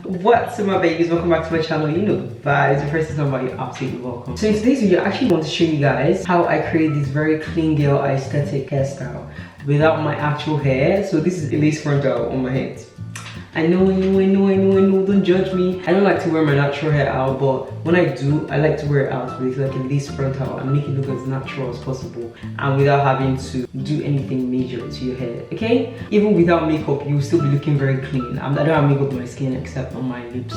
What's up, my babies? Welcome back to my channel. You know the vibes. The first time you're absolutely welcome. So in today's video, I actually want to show you guys how I create this very clean girl aesthetic hairstyle without my actual hair. So this is a lace frontal on my head. I know, don't judge me. I don't like to wear my natural hair out, but when I do, I like to wear it out with like a lace frontal and make it look as natural as possible and without having to do anything major to your hair, okay? Even without makeup, you'll still be looking very clean. I don't have makeup on my skin except on my lips.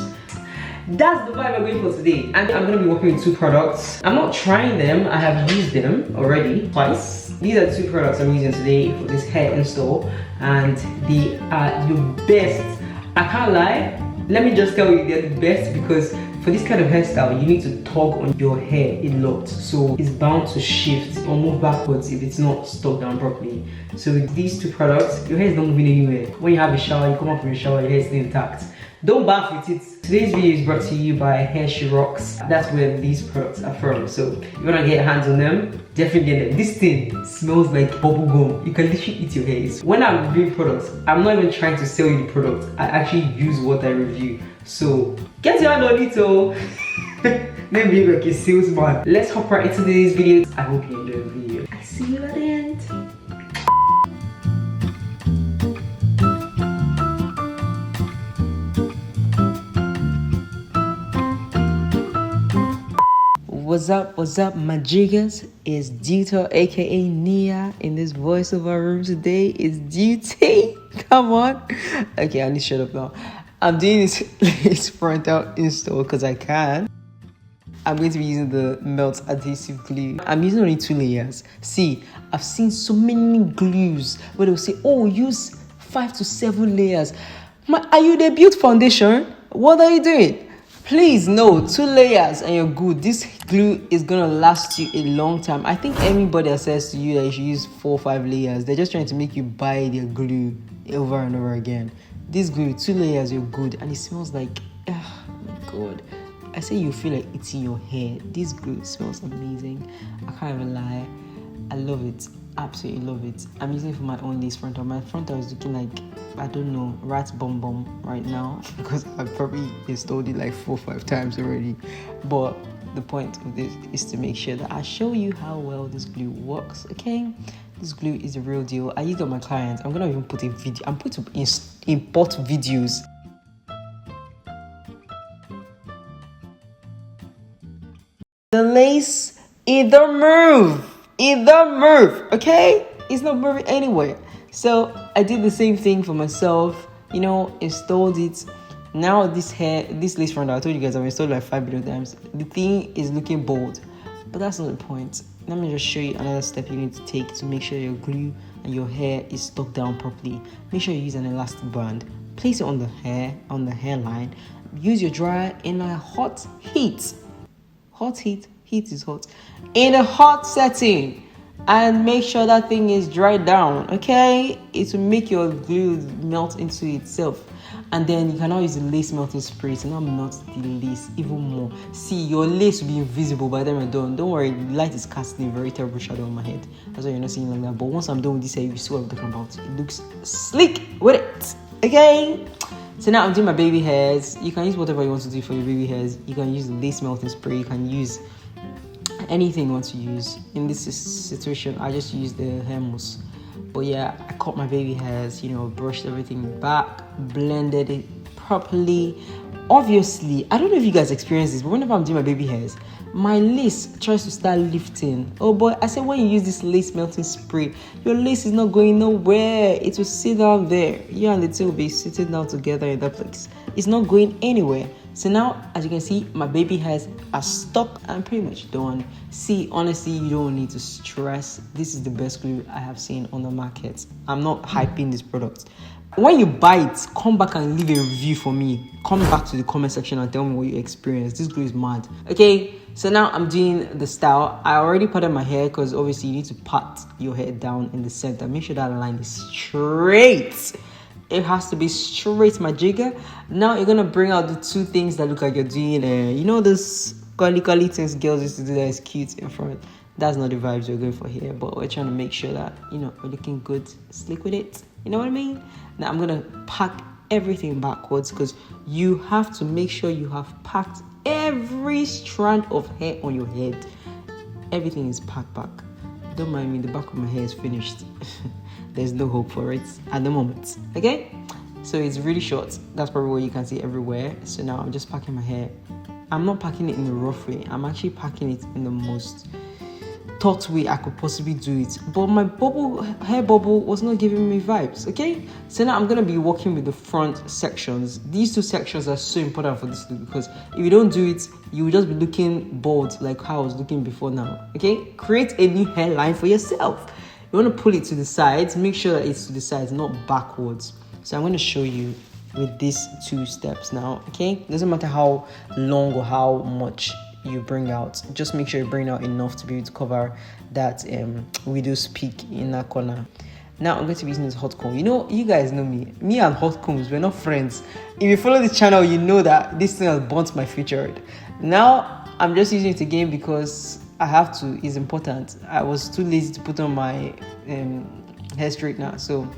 That's the vibe I'm going for today. And I'm going to be working with two products. I'm not trying them, I have used them already twice. These are two products I'm using today for this hair install, and they are the best. I can't lie, let me just tell you they're the best because for this kind of hairstyle, you need to tug on your hair a lot. So it's bound to shift or move backwards if it's not stuck down properly. So with these two products, your hair is not moving anywhere. When you have a shower, you come out from your shower, your hair is still intact. Don't bath with it. Today's video is brought to you by HairSheRocks. That's where these products are from. So if you want to get your hands on them, definitely get them. This thing smells like bubble gum. You can literally eat your hair. When I'm reviewing products, I'm not even trying to sell you the product. I actually use what I review. So get your hand on it, oh. Maybe like a salesman. Let's hop right into today's video. I hope you enjoy the video. I see you at the end. What's up, my jiggers? It's Duto, aka Nia, in this voiceover room today. It's Duty. Come on. Okay, I need to shut up now. I'm doing this frontal install because I can. I'm going to be using the melt adhesive glue. I'm using only 2 layers. See, I've seen so many glues where they'll say, oh, use 5 to 7 layers. Are you the build foundation? What are you doing? Please, no, 2 layers and you're good. This glue is gonna last you a long time. I think anybody that says to you that you should use 4 or 5 layers, they're just trying to make you buy their glue over and over again. This glue, 2 layers, you're good, and it smells like, oh my god. I say you feel like eating your hair. This glue smells amazing. I can't even lie. I love it. Absolutely love it. I'm using it for my own lace frontal. My frontal is looking like, I don't know, rat bum bum right now because I've probably installed it like 4 or 5 times already. But the point of this is to make sure that I show you how well this glue works, okay? This glue is the real deal. I use it on my clients. I'm gonna even put a video. I'm going to import videos. The lace either move, okay? It's not moving anywhere. So I did the same thing for myself, you know, installed it. Now this lace frontal, I told you guys I've installed it like 5 billion times. The thing is looking bold, but that's not the point. Let me just show you another step you need to take to make sure your glue and your hair is stuck down properly. Make sure you use an elastic band. Place it on the hairline. Use your dryer in a hot heat. Heat is hot. In a hot setting. And make sure that thing is dried down, okay? It will make your glue melt into itself. And then you can now use the lace melting spray to now melt the lace even more. See, your lace will be invisible by the time you're done. Don't worry, the light is casting a very terrible shadow on my head. That's why you're not seeing like that. But once I'm done with this hair, you see what I'm talking about. It looks sleek with it, okay? So now I'm doing my baby hairs. You can use whatever you want to do for your baby hairs. You can use the lace melting spray. You can use anything you want to use. In this situation, I just use the hair mousse. But yeah, I cut my baby hairs, you know, brushed everything back, blended it properly. Obviously, I don't know if you guys experience this, but whenever I'm doing my baby hairs, my lace tries to start lifting. Oh boy, I said when you use this lace melting spray, your lace is not going nowhere. It will sit down there. You and the tail will be sitting down together in that place. It's not going anywhere. So now, as you can see, my baby hairs are stuck and pretty much done. See, honestly, you don't need to stress. This is the best glue I have seen on the market. I'm not hyping this product. When you buy it, come back and leave a review for me. Come back to the comment section and tell me what you experienced. This glue is mad. Okay, so now I'm doing the style. I already parted my hair because obviously you need to part your hair down in the center. Make sure that line is straight. It has to be straight, my jigger. Now you're gonna bring out the 2 things that look like you're doing you know those curly things girls used to do that is cute in front. That's not the vibes we're going for here, but we're trying to make sure that, you know, we're looking good, slick with it. You know what I mean? Now I'm gonna pack everything backwards because you have to make sure you have packed every strand of hair on your head. Everything is packed back. Don't mind me, the back of my hair is finished. There's no hope for it at the moment. Okay? So it's really short. That's probably what you can see everywhere. So now I'm just packing my hair. I'm not packing it in the rough way. I'm actually packing it in the most thought way I could possibly do it. But my hair bubble was not giving me vibes. Okay? So now I'm going to be working with the front sections. These two sections are so important for this look because if you don't do it, you will just be looking bald like how I was looking before now. Okay? Create a new hairline for yourself. You want to pull it to the sides. Make sure that it's to the sides, not backwards. So I'm going to show you with these 2 steps now. Okay? Doesn't matter how long or how much you bring out, just make sure you bring out enough to be able to cover that widow's peak in that corner. Now I'm going to be using this hot comb. You know, you guys know me and hot combs, we're not friends. If you follow this channel, you know that this thing has burnt my future. Now I'm just using it again because I have to. It's important. I was too lazy to put on my hair straightener, so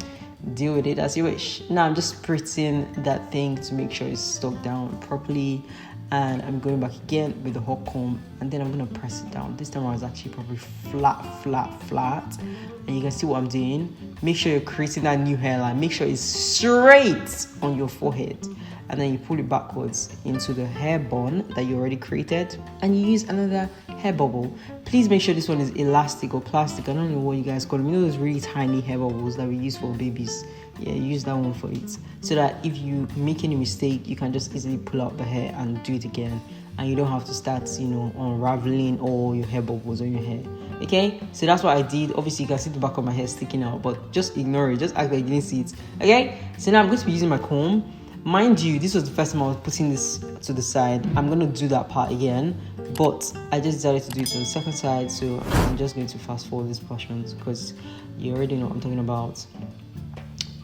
deal with it as you wish. Now I'm just spritzing that thing to make sure it's stuck down properly, and I'm going back again with the hot comb, and then I'm going to press it down. This time I was actually probably flat, and you can see what I'm doing. Make sure you're creating that new hairline. Make sure it's straight on your forehead, and then you pull it backwards into the hair bun that you already created, and you use another hair bubble. Please make sure this one is elastic or plastic. I don't know what you guys call them. You know those really tiny hair bubbles that we use for babies? Yeah, use that one for it, so that if you make any mistake, you can just easily pull out the hair and do it again, and you don't have to start, unraveling all your hair bubbles on your hair. Okay, so that's what I did. Obviously, you can see the back of my hair sticking out, but just ignore it. Just act like you didn't see it. Okay, so now I'm going to be using my comb. Mind you, this was the first time I was putting this to the side. I'm going to do that part again, but I just decided to do it on the second side, so I'm just going to fast forward this portion because you already know what I'm talking about.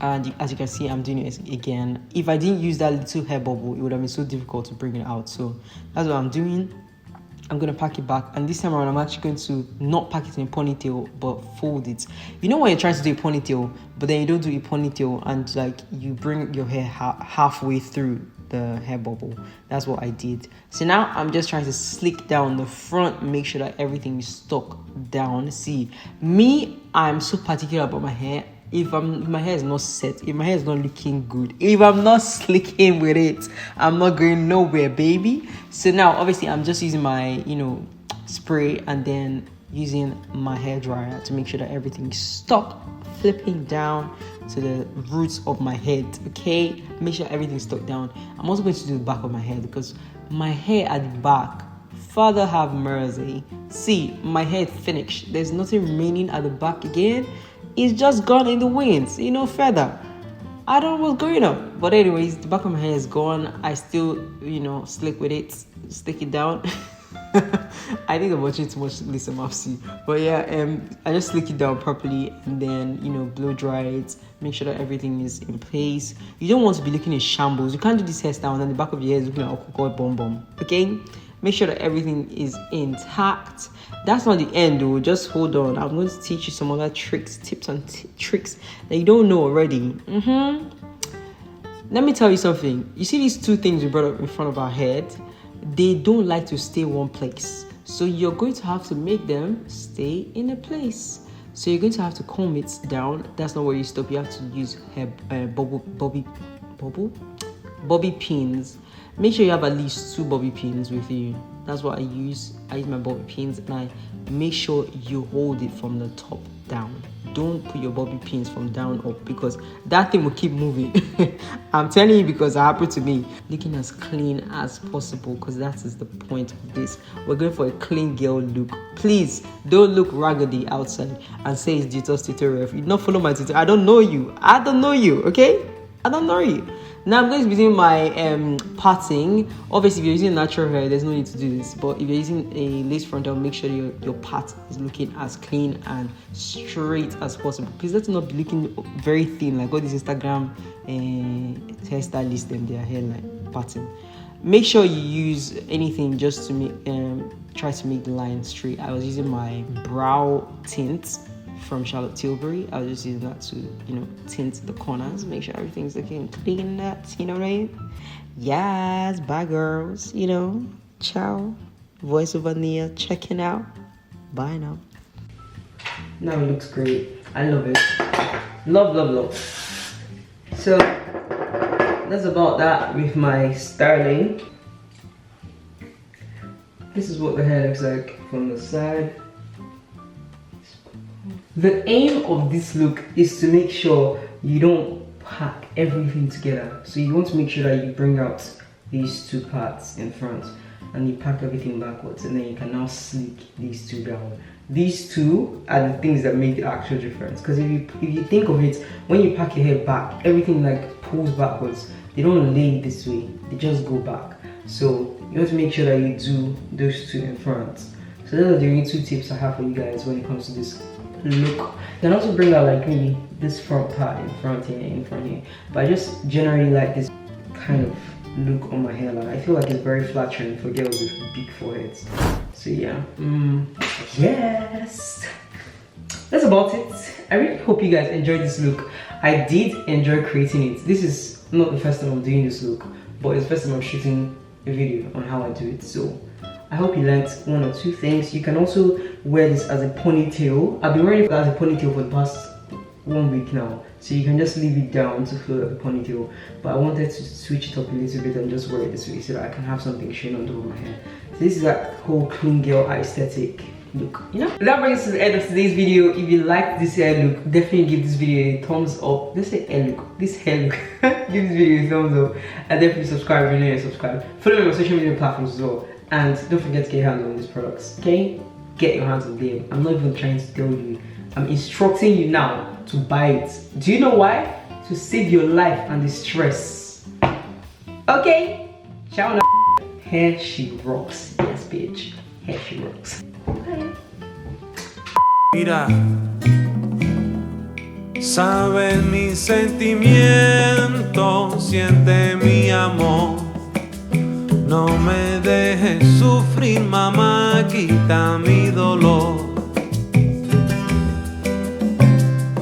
And as you can see, I'm doing it again. If I didn't use that little hair bubble, it would have been so difficult to bring it out. So that's what I'm doing. I'm going to pack it back, and this time around I'm actually going to not pack it in a ponytail but fold it. You know when you're trying to do a ponytail but then you don't do a ponytail and like you bring your hair halfway through the hair bubble? That's what I did. So now I'm just trying to slick down the front, make sure that everything is stuck down. See, me, I'm so particular about my hair. If my hair is not set, if my hair is not looking good, if I'm not slicking with it, I'm not going nowhere, baby. So now obviously I'm just using my spray and then using my hair dryer to make sure that everything is stuck, flipping down to the roots of my head. Okay, make sure everything's stuck down. I'm also going to do the back of my head because my hair at the back, Father have mercy. See, my hair finished. There's nothing remaining at the back again. It's just gone in the wind, feather. I don't know what's going on. But anyways, the back of my hair is gone. I still, slick with it, stick it down. I think I'm watching too much Lisa Mafsi. But yeah, I just slick it down properly and then, blow dry it. Make sure that everything is in place. You don't want to be looking in shambles. You can't do this hairstyle and then the back of your hair is looking like a bomb. Okay? Make sure that everything is intact. That's not the end though. Just hold on. I'm going to teach you some other tricks, tips and tricks that you don't know already. Let me tell you something. You see these 2 things we brought up in front of our head? They don't like to stay one place. So you're going to have to make them stay in a place. So you're going to have to comb it down. That's not where you stop. You have to use hair bobby pins. Make sure you have at least 2 bobby pins with you. That's what I use. I use my bobby pins and I make sure you hold it from the top down. Don't put your bobby pins from down up because that thing will keep moving. I'm telling you because it happened to me. Looking as clean as possible because that is the point of this. We're going for a clean girl look. Please don't look raggedy outside and say it's Detox tutorial. If you don't follow my tutorial, I don't know you, okay? I don't know you. Now I'm going to be doing my parting. Obviously, if you're using natural hair, there's no need to do this. But if you're using a lace frontal, make sure your part is looking as clean and straight as possible. Please let's not be looking very thin like all these Instagram hairstylists and their hairline parting. Make sure you use anything just to make try to make the line straight. I was using my brow tint from Charlotte Tilbury. I was just using that to, tint the corners, make sure everything's looking clean, that, you know what I mean? Yes, bye girls, ciao. Voice over Nia checking out. Bye now. Now it looks great. I love it. Love. So that's about that with my styling. This is what the hair looks like from the side. The aim of this look is to make sure you don't pack everything together. So you want to make sure that you bring out these two parts in front and you pack everything backwards, and then you can now sleek these two down. These two are the things that make the actual difference, because if you think of it, when you pack your hair back, everything like pulls backwards. They don't lay this way, they just go back. So you want to make sure that you do those two in front. So those are the only two tips I have for you guys when it comes to this look. You can also bring out like maybe this front part in front here, but I just generally like this kind of look on my hairline. I feel like it's very flattering for girls with big foreheads. So yeah, yes, that's about it. I really hope you guys enjoyed this look. I did enjoy creating it. This is not the first time I'm doing this look, but it's the first time I'm shooting a video on how I do it. So I hope you learned one or two things. You can also wear this as a ponytail. I've been wearing it as a ponytail for the past 1 week now, so you can just leave it down to flow like a ponytail, but I wanted to switch it up a little bit and just wear it this way so that I can have something showing on top of my hair. So this is that whole clean girl aesthetic look, That brings us to the end of today's video. If you liked this hair look, definitely give this video a thumbs up. Let's say hair look, this hair look. Give this video a thumbs up, and definitely subscribe if you're not yet subscribed. Follow me on social media platforms as well, and don't forget to get your hands on these products, okay? Get your hands on them. I'm not even trying to tell you, I'm instructing you now to buy it. Do you know why? To save your life and the stress. Okay? Ciao now. HairSheRocks. Yes, bitch. HairSheRocks. Bye. Mira, sabes mis sentimientos, siente mi amor. No me dejes sufrir, mamá, quita mi dolor.